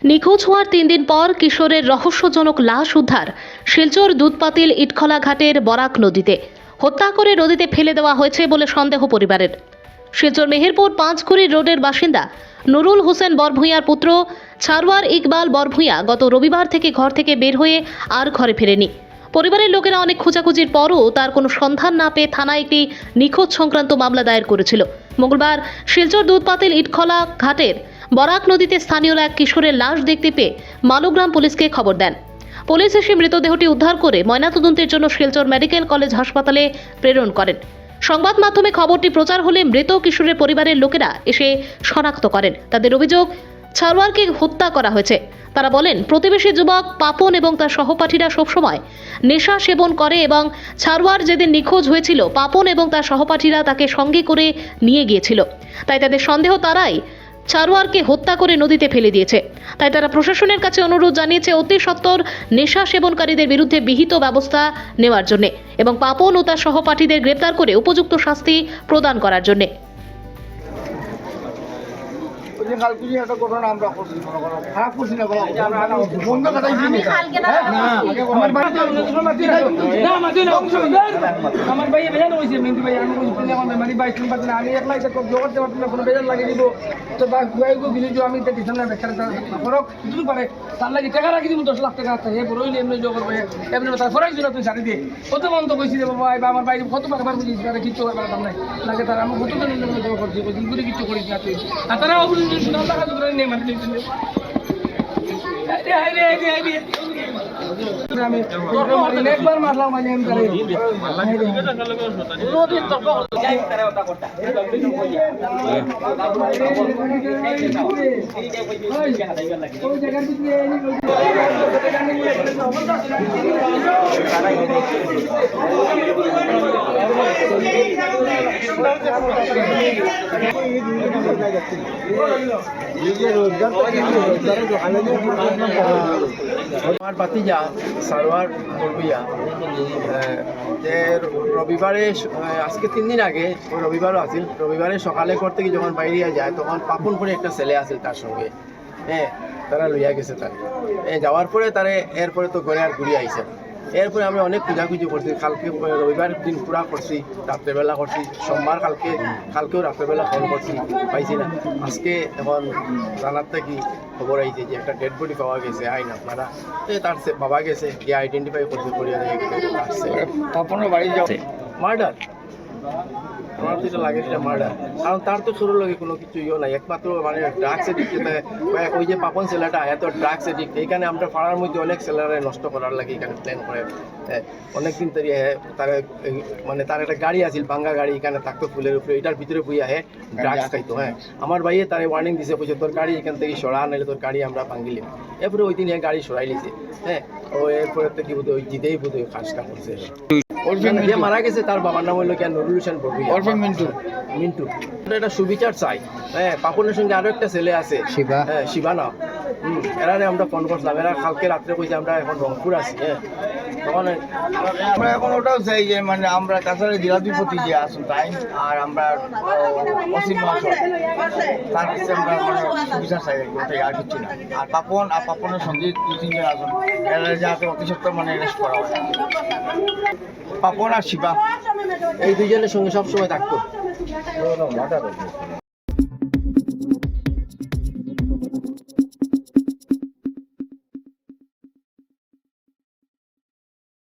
নিখোঁজ হওয়ার 3 দিন পর কিশোরের রহস্যজনক লাশ উদ্ধার শিলচর দুধপাতিল ইটখলা ঘাটের বরাক নদীতে। হত্যা করে নদীতে ফেলে দেওয়া হয়েছে বলে সন্দেহ পরিবারের। শিলচর মেহেরপুর পাঁচকুড়ি রোডের বাসিন্দা নুরুল হোসেন বরভূঁইয়ার পুত্র ছারওয়ার ইকবাল বরভূঁইয়া গত রবিবার থেকে ঘর থেকে বের হয়ে আর ঘরে ফেরেনি। পরিবারের লোকেরা অনেক খোঁজাখুঁজির পরও তার কোনো সন্ধান না পেয়ে থানায় একটি নিখোঁজ সংক্রান্ত মামলা দায়ের করেছিল। মঙ্গলবার শিলচর দুধপাতিল ইটখলা ঘাটের বরাক নদীতে স্থানীয়রা এক কিশোরের লাশ দেখতে পেয়ে মালুগ্রাম পুলিশকে খবর দেন। পুলিশ এসে মৃতদেহটি উদ্ধার করে ময়নাতদন্তের জন্য শিলচর মেডিকেল কলেজ হাসপাতালে প্রেরণ করেন। সংবাদ মাধ্যমে খবরটি প্রচার হলে মৃত কিশোরের পরিবারের লোকেরা এসে শনাক্ত করেন। তাদের অভিযোগ, ছারওয়ারকে হত্যা করা হয়েছে। তারা বলেন, প্রতিবেশী যুবক পাপন এবং তার সহপাঠীরা সবসময় নেশা সেবন করে এবং ছারওয়ার যেদিন নিখোঁজ হয়েছিল পাপন এবং তার সহপাঠীরা তাকে সঙ্গে করে নিয়ে গিয়েছিল। তাই তাদের সন্দেহ তারাই ছারওয়ারকে হত্যা করে নদীতে ফেলে দিয়েছে। তাই তারা প্রশাসনের কাছে অনুরোধ জানিয়েছে অতি সত্বর নেশা সেবনকারীদের বিরুদ্ধে বিহিত ব্যবস্থা নেওয়ার জন্য এবং পাপন ও তার সহপাঠীদের গ্রেপ্তার করে উপযুক্ত শাস্তি প্রদান করার জন্য। আমার ভাই বেজান হয়েছে মেহেদি ভাই আমি আমার মেমারি ভাই শুনতে পাচ্ছি না আমি একলা এটা জোগাড় করতে পারছি না কোনো বেজান লাগিয়ে দিব তো ভাইগো গিয়ে যে আমি দেখি সামনে বেকার ফরক কিছু পারে তার লাগে টাকা রাখি দিব 10 লাখ টাকা আছে হে বড় হইলে এমনি জোগাড় করে এমনি তার ফরাই ছিল তুই ছাড়ি দিয়ে কত বন্ধ কইছি রে বাবা আমার ভাই কত টাকা বুঝিস তারা কিছু করার দাম নাই লাগে তার আমি কত দিন জোগাড় করছি কইছি করে কিছু করিস না তুই আর তারা অবুল শুনাল টাকা জোগাড় নেই মানে আমি একবার মারলাম মানে আমি তারে রোদিন তো যাই তারে ওটা করতে ওই জায়গার ভিতরে আমার ভাতিজা সারোয়ার বরভূঁইয়া রবিবারে আজকে 3 দিন আগে ওই রবিবারও আসিল। রবিবারে সকালে ঘর থেকে যখন বাইরে যায় তখন পাপন করে একটা ছেলে আসিল তার সঙ্গে। তারা লইয়া গেছে তারে যাওয়ার পরে তারে এরপরে তো ঘরে আর ঘুরে আইসে। এরপরে আমরা অনেক খুঁজাখুঁজি করছি। কালকে রবিবার দিন পুরা করছি, রাত্রেবেলা করছি, সোমবার কালকেও রাত্রেবেলা ফোন করছি, পাইছি না। আজকে এখন জানার থেকে খবর আইছে যে একটা ডেড বডি পাওয়া গেছে আইন আপনারা তার বাবা গেছে গিয়ে আইডেন্টিফাই করতে করিয়া আসছে। পাপনের বাড়ি যাও মার্ডার আমার তো এটা লাগে এটা মার্ডার, কারণ তার তো শুরুর লগে কোনো কিছু ইয়ে নাই, একমাত্র মানে ড্রাগস এডিক্ট। ওই যে পাপন ছেলেটা এত ড্রাগস এডিক্ট, এইখানে আমরা পাড়ার মধ্যে অনেক ছেলেরা নষ্ট করার লাগে এখানে প্ল্যান করে। অনেকদিন ধরে তার মানে তার একটা গাড়ি আছিল ভাঙ্গা গাড়ি, এখানে থাকতো ফুলের উপরে, এটার ভিতরে বইয়া ড্রাগস খাইতো। আমার ভাইয়ে তার ওয়ার্নিং দিছে, বলছে তোর গাড়ি এখান থেকে সরা, নাহলে তোর গাড়ি আমরা ভাঙ্গিলাম। এরপরে ওই দিন গাড়ি সরাই লিছে। ও এরপরে তো কি বোধ ওই জিতেই বোধ ওই কাজটা করছে। যে মারা গেছে তার বাবার নাম হইল নুরুল হোসেন বরভূঁইয়া মিন্টু। এটা সুবিচার চাই। পাপনের সঙ্গে আরো একটা ছেলে আছে শিবা না, এরারে আমরা ফোন করছিলাম। এরা কালকে রাত্রে কইছে আমরা এখন রংপুর আছি। তখন আমরা এখন ওটাও চাই যে মানে আমরা তাছাড়া জেলাধিপতি যে আসুন তাই আর আমরা অসীম মহাশয় তার কাছে আমরা মানে সুবিচার চাই ওটাই, আর কিছু না। আর পাপনের সঙ্গে 2-3 জন আসুন এরা যাতে অতি সত্ত্বর মানে অ্যারেস্ট করা হয়। পাপন আর শিবা এই দুইজনের সঙ্গে সবসময় থাকতো।